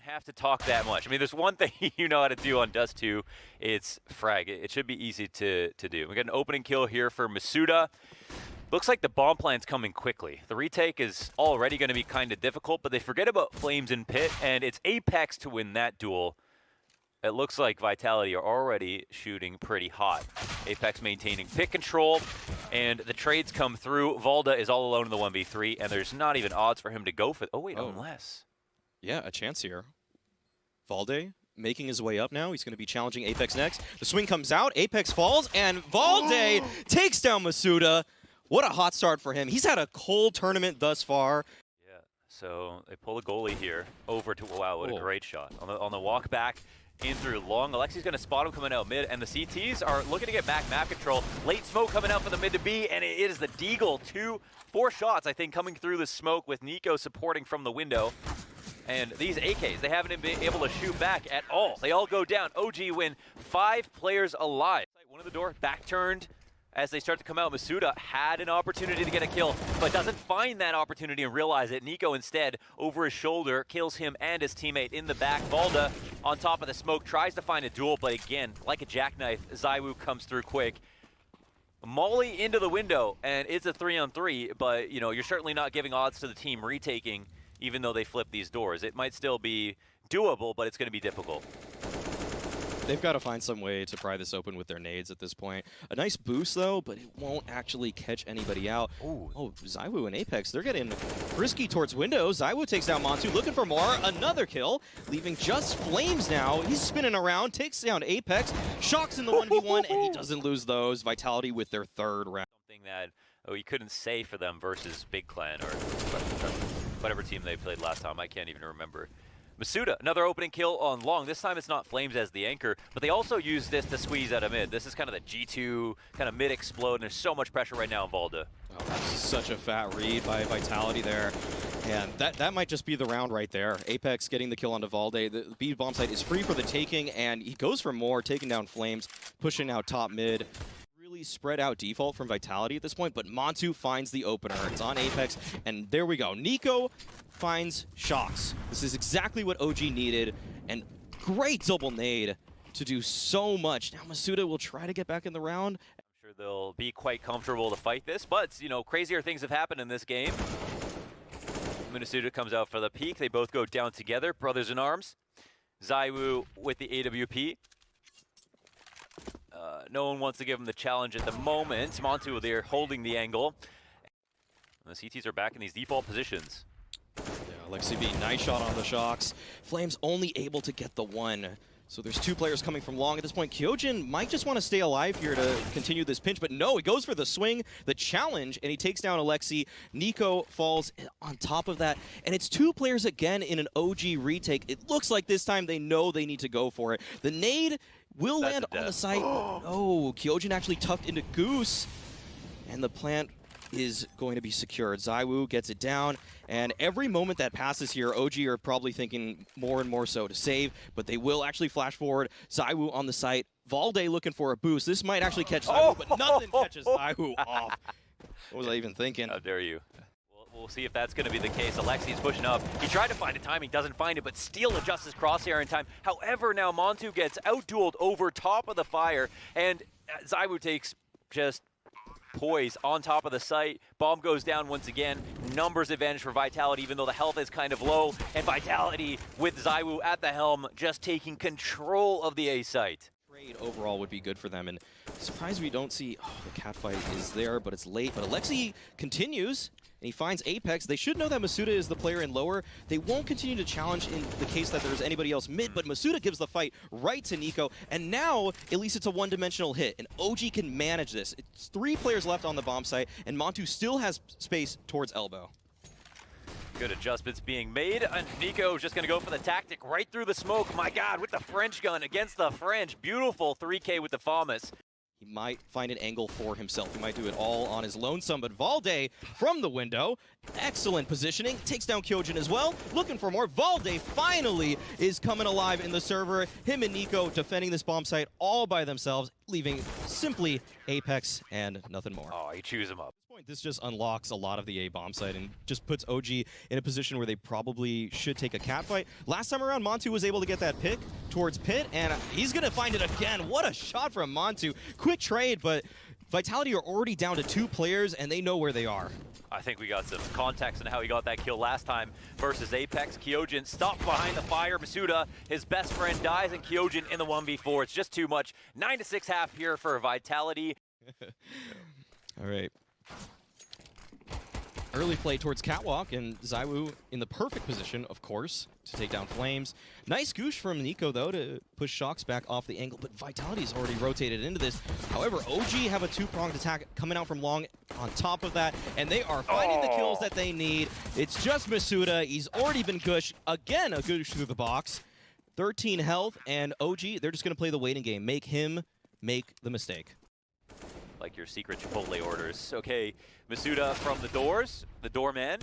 have to talk that much. I mean, there's one thing you know how to do on Dust 2. It's frag. It should be easy to do. We got an opening kill here for Masuda. Looks like the bomb plant's coming quickly. The retake is already going to be kind of difficult, but they forget about Flames and Pit, and it's Apex to win that duel. It looks like Vitality are already shooting pretty hot. Apex maintaining pick control, and the trades come through. Valda is all alone in the 1v3, and there's not even odds for him to go for it. Oh, wait, unless. Yeah, a chance here. Valde making his way up now. He's going to be challenging Apex next. The swing comes out, Apex falls, and Valde takes down Masuda. What a hot start for him. He's had a cold tournament thus far. Yeah, so they pull the goalie here over to, wow, what a great shot. On the walk back in through long, Alexi's going to spot him coming out mid, and the CTs are looking to get back map control. Late smoke coming out for the mid to B, and it is the Deagle. 4 shots, I think, coming through the smoke with Nico supporting from the window. And these AKs, they haven't been able to shoot back at all. They all go down. OG win, 5 players alive. One of the door, back turned. As they start to come out, Masuda had an opportunity to get a kill, but doesn't find that opportunity and realize it. Nico instead, over his shoulder, kills him and his teammate in the back. Valda on top of the smoke, tries to find a duel, but again, like a jackknife, Zywoo comes through quick. Molly into the window, and it's a 3-on-3, but you know, you're certainly not giving odds to the team retaking, even though they flip these doors. It might still be doable, but it's going to be difficult. They've got to find some way to pry this open with their nades at this point. A nice boost, though, but it won't actually catch anybody out. Ooh. Oh, Zywoo and Apex, they're getting frisky towards window. Zywoo takes down Montu, looking for more. Another kill, leaving just Flames now. He's spinning around, takes down Apex, shocks in the 1v1, and he doesn't lose those. Vitality with their 3rd round. Something that you couldn't say for them versus Big Clan or whatever team they played last time. I can't even remember. Masuda, another opening kill on long. This time it's not Flames as the anchor, but they also use this to squeeze out of mid. This is kind of the G2, kind of mid explode, and there's so much pressure right now on Valda. Oh, that's such a fat read by Vitality there. And that might just be the round right there. Apex getting the kill onto Valde. The B bomb site is free for the taking, and he goes for more, taking down Flames, pushing out top mid. Really spread out default from Vitality at this point, but Montu finds the opener. It's on Apex, and there we go. Nico finds shocks. This is exactly what OG needed, and great double nade to do so much. Now Masuda will try to get back in the round. I'm sure they'll be quite comfortable to fight this, but you know, crazier things have happened in this game. Masuda comes out for the peak. They both go down together, brothers in arms. Zywoo with the AWP. No one wants to give him the challenge at the moment. Montu there holding the angle. And the CTs are back in these default positions. Yeah, Alexi being nice shot on the shocks. Flames only able to get the 1. So there's 2 players coming from long at this point. Kyojin might just want to stay alive here to continue this pinch, but no, he goes for the swing, the challenge, and he takes down Alexi. Nico falls on top of that, and it's 2 players again in an OG retake. It looks like this time they know they need to go for it. The nade will land on the site. Oh, Kyojin actually tucked into Goose, and the plant is going to be secured. Zywoo gets it down, and every moment that passes here, OG are probably thinking more and more so to save, but they will actually flash forward. Zywoo on the site. Valde looking for a boost. This might actually catch Zywoo, but nothing catches Zywoo off. What was I even thinking? How dare you? We'll see if that's going to be the case. Alexi's pushing up. He tried to find a timing, doesn't find it, but Steel adjusts his crosshair in time. However, now Montu gets out-dueled over top of the fire, and Zywoo takes just poise on top of the site. Bomb goes down once again. Numbers advantage for Vitality, even though the health is kind of low. And Vitality with Zywoo at the helm, just taking control of the A site. Trade overall would be good for them, and surprised we don't see, the catfight is there, but it's late. But Alexi continues, and he finds Apex. They should know that Masuda is the player in lower. They won't continue to challenge in the case that there's anybody else mid, but Masuda gives the fight right to Nico, and now at least it's a one-dimensional hit, and OG can manage this. It's 3 players left on the bomb site, and Montu still has space towards elbow. Good adjustments being made, and Nico is just going to go for the tactic right through the smoke. My God, with the French gun against the French. Beautiful 3K with the FAMAS. He might find an angle for himself. He might do it all on his lonesome, but Valde from the window, excellent positioning, takes down Kyojin as well, looking for more. Valde finally is coming alive in the server. Him and Nico defending this bomb site all by themselves, leaving simply Apex and nothing more. Oh, he chews him up. This just unlocks a lot of the A bomb site and just puts OG in a position where they probably should take a catfight. Last time around, Montu was able to get that pick towards Pit, and he's going to find it again. What a shot from Montu. Quick trade, but Vitality are already down to 2 players, and they know where they are. I think we got some context on how he got that kill last time versus Apex. Kyojin stopped behind the fire. Masuda, his best friend, dies, and Kyojin in the 1v4. It's just too much. 9-6 half here for Vitality. All right. Early play towards Catwalk, and ZywOo in the perfect position, of course, to take down Flames. Nice goosh from Nico, though, to push Shocks back off the angle, but Vitality's already rotated into this. However, OG have a 2-pronged attack coming out from long on top of that, and they are finding the kills that they need. It's just Masuda. He's already been goosh. Again, a goosh through the box. 13 health, and OG, they're just going to play the waiting game. Make him make the mistake. Like your secret Chipotle orders. Okay, Masuda from the doors, the doorman,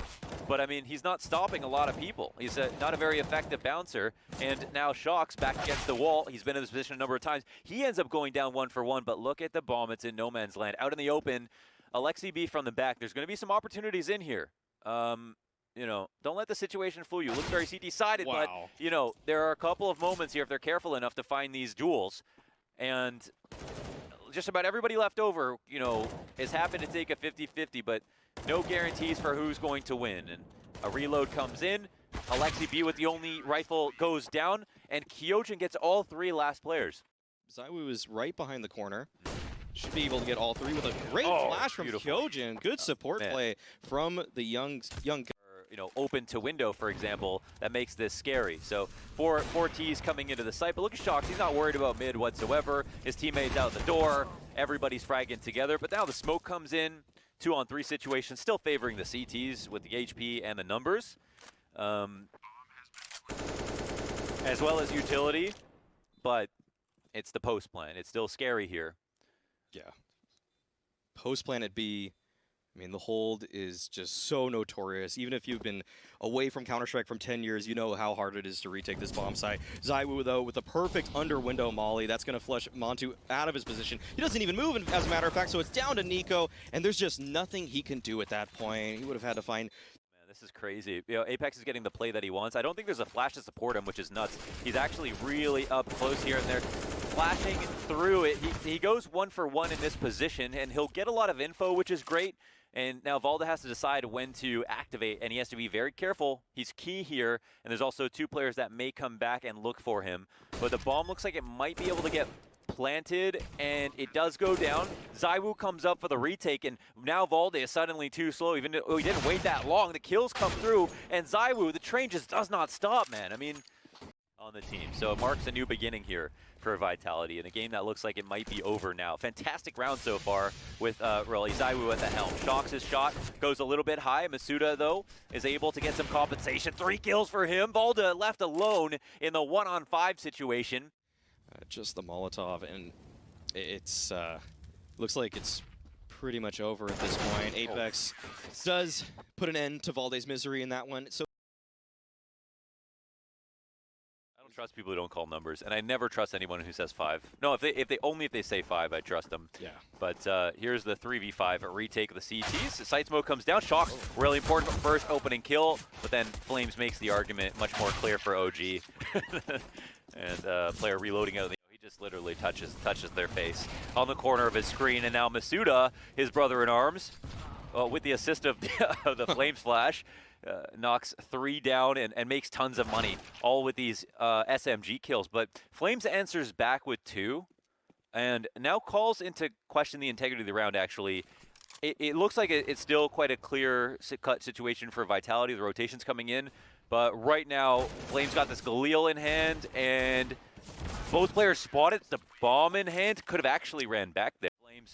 but I mean, he's not stopping a lot of people. He's not a very effective bouncer, and now Shocks back against the wall. He's been in this position a number of times. He ends up going down 1 for 1, but look at the bomb. It's in no man's land. Out in the open, Alexi B from the back. There's going to be some opportunities in here. You know, don't let the situation fool you. It looks very CT-sided, but, you know, there are a couple of moments here if they're careful enough to find these duels, and just about everybody left over, you know, is happy to take a 50-50, but no guarantees for who's going to win. And a reload comes in, Alexi B with the only rifle goes down, and Kyojin gets all 3 last players. ZywOo is right behind the corner. Should be able to get all 3 with a great flash from Kyojin. Good support play from the young you know, open to window, for example, that makes this scary. So four Ts coming into the site, but look at Shocks. He's not worried about mid whatsoever. His teammates out the door. Everybody's fragging together, but now the smoke comes in. 2-on-3 situation, still favoring the CTs with the HP and the numbers, as well as utility, but it's the post plan. It's still scary here. Yeah. Post plan at B. I mean, the hold is just so notorious. Even if you've been away from Counter-Strike from 10 years, you know how hard it is to retake this bomb site. ZywOo, though, with a perfect under-window molly, that's going to flush Montu out of his position. He doesn't even move, as a matter of fact, so it's down to Nico, and there's just nothing he can do at that point. He would have had to find... Man, this is crazy. You know, Apex is getting the play that he wants. I don't think there's a flash to support him, which is nuts. He's actually really up close here and there. Flashing through it. He goes 1 for 1 in this position, and he'll get a lot of info, which is great. And now Valda has to decide when to activate, and he has to be very careful. He's key here, and there's also 2 players that may come back and look for him. But the bomb looks like it might be able to get planted, and it does go down. ZywOo comes up for the retake, and now Valda is suddenly too slow. Even though he didn't wait that long, the kills come through, and ZywOo, the train just does not stop, man. I mean, on the team. So it marks a new beginning here for Vitality in a game that looks like it might be over now. Fantastic round so far with really ZywOo at the helm. Shocks' shot goes a little bit high. Masuda, though, is able to get some compensation. 3 kills for him. Valda left alone in the 1-on-5 situation. Just the Molotov, and it's looks like it's pretty much over at this point. Apex does put an end to Valde's misery in that one. So Trust people who don't call numbers, and I never trust anyone who says 5. No, if they say 5, I trust them. Yeah. But here's the 3v5 retake of the CTs. The site smoke comes down. Shocks, really important first opening kill, but then Flames makes the argument much more clear for OG. And player reloading out of the he just literally touches their face on the corner of his screen, and now Masuda, his brother in arms, with the assist of the Flames flash. Knocks 3 down and makes tons of money, all with these SMG kills. But Flames answers back with 2, and now calls into question the integrity of the round, actually. It looks like it's still quite a clear-cut situation for Vitality. The rotation's coming in, but right now, Flames got this Galil in hand, and both players spotted the bomb in hand. Could have actually ran back there.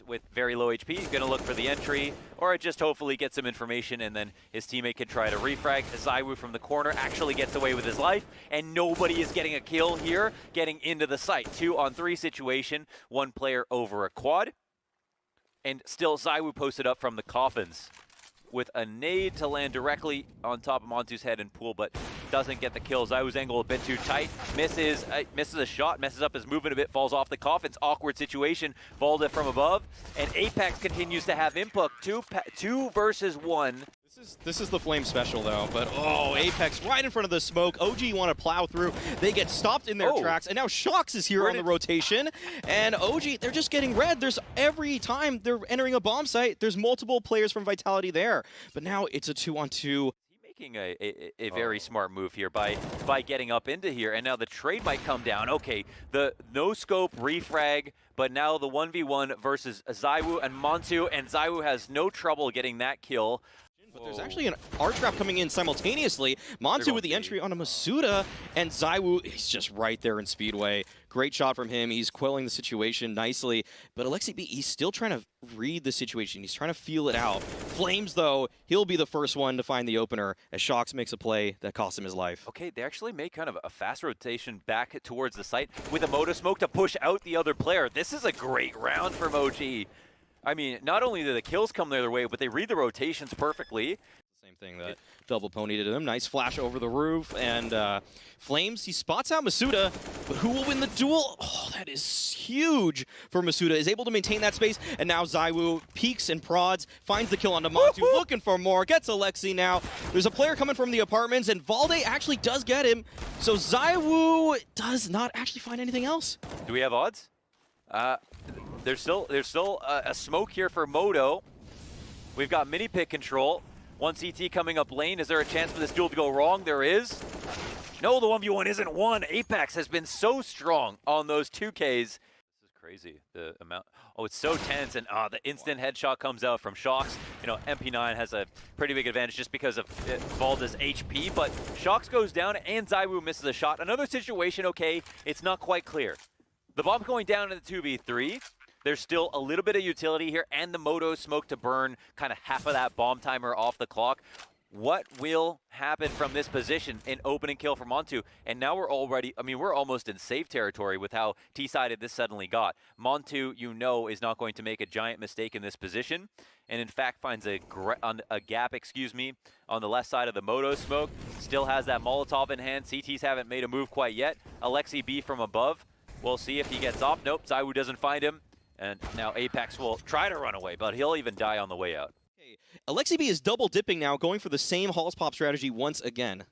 With very low HP, he's going to look for the entry, or just hopefully get some information, and then his teammate can try to refrag. ZywOo from the corner actually gets away with his life, and nobody is getting a kill here, getting into the site. 2-on-3 situation, 1 player over a quad, and still ZywOo posted up from the coffins. with a nade to land directly on top of Montu's head and pool, but doesn't get the kill. ZywOo's angle a bit too tight, misses a shot, messes up his movement a bit, falls off the coffins. Awkward situation. Valda from above, and Apex continues to have input. Two versus one. This is the Flame special though, but oh, Apex right in front of the smoke. OG want to plow through. They get stopped in their tracks, and now Shox is here on the rotation. And OG, they're just getting red. There's every time they're entering a bomb site, there's multiple players from Vitality there. But now it's a 2-on-2. Making a very smart move here by getting up into here, and now the trade might come down. Okay, the no scope refrag, but now the 1v1 versus ZywOo and Montu, and ZywOo has no trouble getting that kill. But there's actually an art trap coming in simultaneously. Montu with the entry onto Masuda, and ZywOo is just right there in Speedway. Great shot from him. He's quelling the situation nicely. But Alexi B, he's still trying to read the situation. He's trying to feel it out. Flames, though, he'll be the first one to find the opener as Shox makes a play that costs him his life. Okay, they actually make kind of a fast rotation back towards the site with a Moto Smoke to push out the other player. This is a great round from OG. I mean, not only do the kills come their way, but they read the rotations perfectly. Same thing that Double Pony did to them. Nice flash over the roof. And Flames, he spots out Masuda, but who will win the duel? Oh, that is huge for Masuda. Is able to maintain that space, and now ZywOo peeks and prods, finds the kill onto Montu, looking for more, gets Alexi now. There's a player coming from the apartments, and Valde actually does get him. So ZywOo does not actually find anything else. Do we have odds? There's still a smoke here for Moto. We've got mini pick control. One CT coming up lane. Is there a chance for this duel to go wrong? There is. No, the 1v1 isn't won. Apex has been so strong on those 2Ks. This is crazy. The amount. Oh, it's so tense, and the instant headshot comes out from Shox. You know, MP9 has a pretty big advantage just because of Valda's HP, but Shox goes down and ZywOo misses a shot. Another situation, okay, it's not quite clear. The bomb going down in the 2v3. There's still a little bit of utility here, and the Moto Smoke to burn kind of half of that bomb timer off the clock. What will happen from this position? An opening kill for Montu, and now we're already, I mean, we're almost in safe territory with how T-sided this suddenly got. Montu, you know, is not going to make a giant mistake in this position, and in fact finds a gap, on the left side of the Moto Smoke. Still has that Molotov in hand. CTs haven't made a move quite yet. Alexi B from above. We'll see if he gets off. Nope, ZywOo doesn't find him. And now Apex will try to run away, but he'll even die on the way out. Okay. Alexi B is double dipping now, going for the same Halls Pop strategy once again.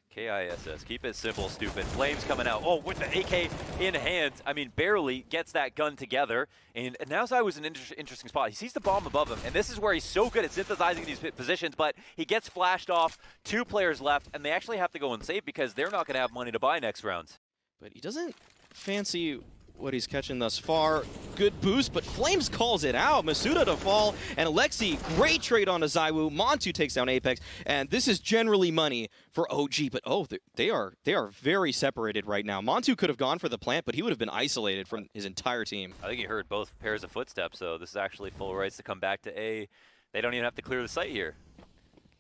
KISS, keep it simple, stupid. Flames coming out. Oh, with the AK in hand. I mean, barely gets that gun together. And now ZywOo's an interesting spot. He sees the bomb above him, and this is where he's so good at synthesizing these positions, but he gets flashed off. 2 players left, and they actually have to go and save because they're not going to have money to buy next round. But he doesn't fancy what he's catching thus far. Good boost, but Flames calls it out. Masuda to fall, and Alexi, great trade onto ZywOo. Montu takes down Apex, and this is generally money for OG, but oh, they are very separated right now. Montu could have gone for the plant, but he would have been isolated from his entire team. I think he heard both pairs of footsteps, so this is actually full rights to come back to A. They don't even have to clear the site here.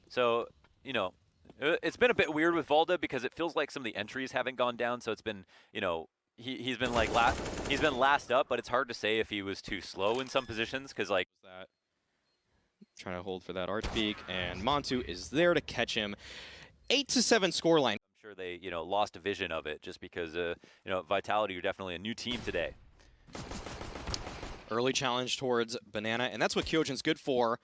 So, you know, it's been a bit weird with Valda because it feels like some of the entries haven't gone down, so it's been, you know, he's been like last up, but it's hard to say if he was too slow in some positions because like that. Trying to hold for that arch peak, and Montu is there to catch him. 8-7 scoreline. I'm sure they, you know, lost a vision of it just because you know, Vitality are definitely a new team today. Early challenge towards Banana, and that's what Kyojin's good for.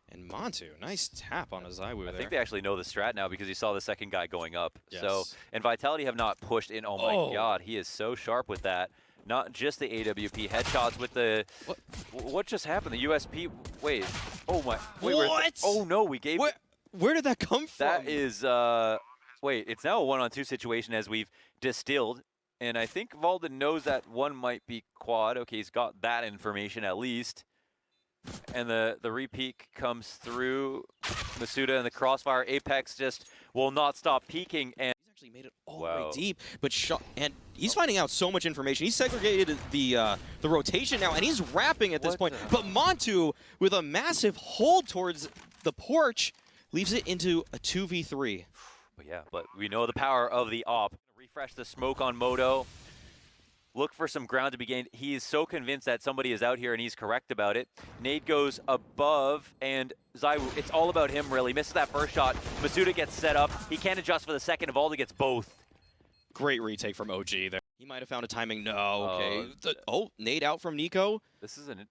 And Montu, nice tap on a ZywOo there. I think they actually know the strat now because you saw the second guy going up. Yes. So, and Vitality have not pushed in. Oh my God, he is so sharp with that. Not just the AWP headshots with the. What just happened? The USP. Wait. Oh my. Wait, what? Oh no, we gave. Where did that come from? That is. Wait, it's now a 1-on-2 situation as we've distilled. And I think Valden knows that one might be quad. Okay, he's got that information at least. And the repeak comes through. Masuda and the crossfire. Apex just will not stop peeking. And he's actually made it all the way deep. But and he's finding out so much information. He's segregated the rotation now, and he's wrapping at this point. But Montu, with a massive hold towards the porch, leaves it into a 2v3. Yeah, but we know the power of the op. Refresh the smoke on Moto. look for some ground to be gained. He is so convinced that somebody is out here, and he's correct about it. Nade goes above, and ZywOo, it's all about him, really. Misses that first shot. Masuda gets set up. He can't adjust for the second. Evaldi gets both. Great retake from OG there. He might have found a timing. No, okay. Nade out from Nico. This isn't it.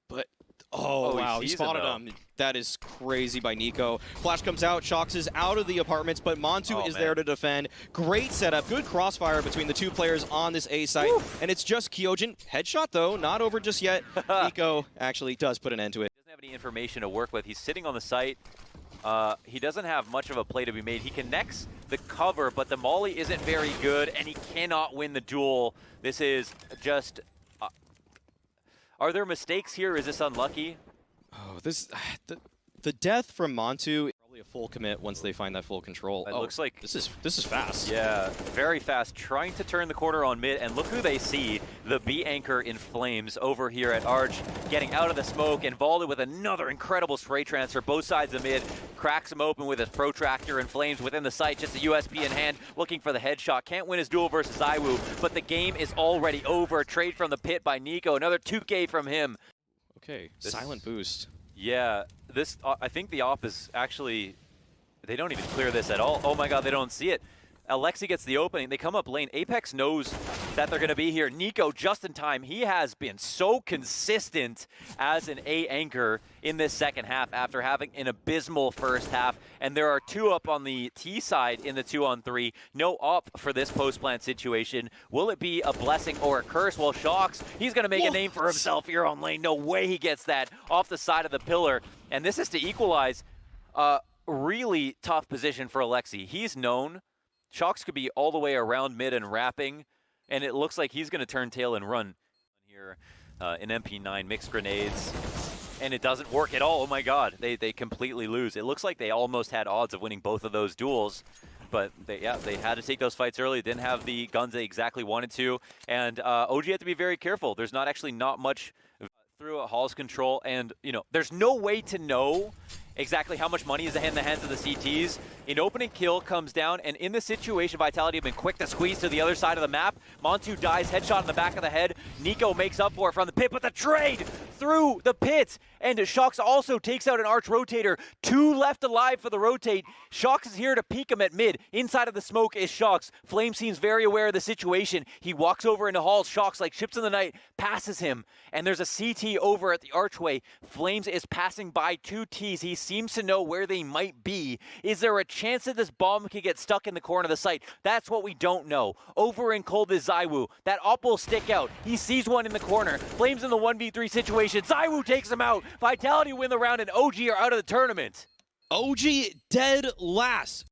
But, wow, he spotted him. That is crazy by Nico. Flash comes out, Shox is out of the apartments, but Montu is there to defend. Great setup, good crossfire between the two players on this A site. Woo! And it's just Kyojin. Headshot, though, not over just yet. Nico actually does put an end to it. He doesn't have any information to work with. He's sitting on the site. He doesn't have much of a play to be made. He connects the cover, but the molly isn't very good, and he cannot win the duel. This is just... are there mistakes here? Is this unlucky? Oh, the death from Montu, probably a full commit once they find that full control. It looks like this is fast. Yeah, very fast. Trying to turn the corner on mid, and look who they see. The B anchor in flames over here at Arch, getting out of the smoke, and Valdi with another incredible spray transfer. Both sides of mid, cracks him open with his protractor and flames within the site. Just a USB in hand, looking for the headshot. Can't win his duel versus ZywOo, but the game is already over. Trade from the pit by Nico. Another 2K from him. Okay, silent boost. Yeah, this I think the op is actually, they don't even clear this at all. Oh my god, they don't see it. Alexi gets the opening. They come up lane. Apex knows that they're going to be here. Nico, just in time. He has been so consistent as an A anchor in this second half after having an abysmal first half. And there are two up on the T side in the 2-on-3. No up for this post-plant situation. Will it be a blessing or a curse? Well, Shox, he's going to make a name for himself here on lane. No way he gets that off the side of the pillar. And this is to equalize. Really tough position for Alexi. He's known. Shox could be all the way around mid and wrapping, and it looks like he's going to turn tail and run here in MP9, mixed grenades, and it doesn't work at all. Oh my god, they completely lose. It looks like they almost had odds of winning both of those duels, but they had to take those fights early. Didn't have the guns they exactly wanted to, and OG had to be very careful. There's not much through a Hall's control, and there's no way to know exactly how much money is in the hands of the CTs. An opening kill comes down, and in this situation, Vitality have been quick to squeeze to the other side of the map. Montu dies, headshot in the back of the head. Nico makes up for it from the pit, but the trade through the pit. And Shox also takes out an Arch rotator. 2 left alive for the rotate. Shox is here to peek him at mid. Inside of the smoke is Shox. Flame seems very aware of the situation. He walks over into Hall. Shox, like ships in the night, passes him. And there's a CT over at the archway. Flames is passing by 2 Ts. He seems to know where they might be. Is there a chance that this bomb could get stuck in the corner of the site? That's what we don't know. Over in cold is ZywOo. That op will stick out. He sees one in the corner. Flames in the 1v3 situation. ZywOo takes him out. Vitality win the round, and OG are out of the tournament. OG dead last.